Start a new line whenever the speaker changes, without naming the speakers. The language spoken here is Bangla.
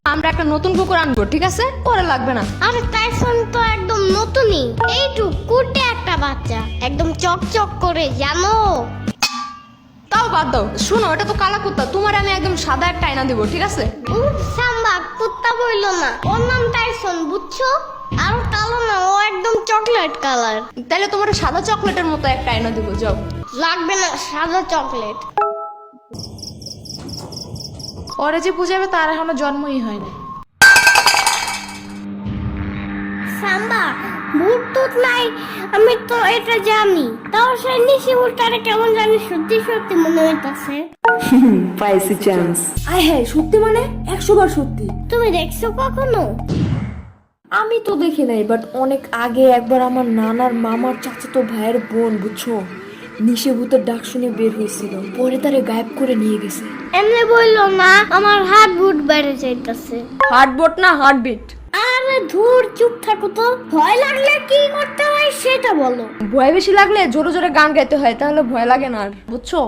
আমরা একটা নতুন কুকুর আনবো, ঠিক আছে? পরে লাগবে না।
আরে টাইসন তো একদম নতুনই, এইটুক কুটে একটা বাচ্চা, একদম চকচক করে, জানো?
তাও বাদ দাও, শোনো, এটা তো কালা কুত্তা, তোমার আমি একদম সাদা একটা আয়না দিব, ঠিক আছে?
সাম্বা, কুত্তা বইলো না, ওর নাম টাইসন, বুঝছো? আর কালো না, ও একদম চকলেট কালার।
তাহলে তোমার সাদা চকলেটের মতো একটা আয়না দিব, যাও।
লাগবে না সাদা চকলেট।
ওরে যে বুঝাবে তার এখনো জন্মই হয় না।
সাম্বা, ভূত টুত নাই, আমি তো এটা জানি, তাও সে নিশি ভূতটারে কেমন জানি সত্যি সত্যি মনে হইতাছে।
পাইছি চান্স।
আয় হ্যাঁ, সত্যি মানে 100 বার সত্যি।
তুমি দেখছো কখনো?
আমি তো দেখি নাই, বাট অনেক আগে একবার আমার নানার মামার চাচাতো ভাইয়ের বোন, বুঝছো, নিশে ভূতের ডাক শুনে বের হয়েছিল, পরে তারে গায়েব করে নিয়ে গেছে।
এমনি বললো না, আমার হার্ট বুট বেড়ে যাইতাছে।
হার্টবিট না হার্টবিট।
আরে ধুর, চুপ থাকো তো। ভয় লাগলে কি করতে হয় সেটা বলো।
ভয় বেশি লাগলে জোরে জোরে গান গাইতে হয়, তাহলে ভয় লাগে না আর, বুঝছো?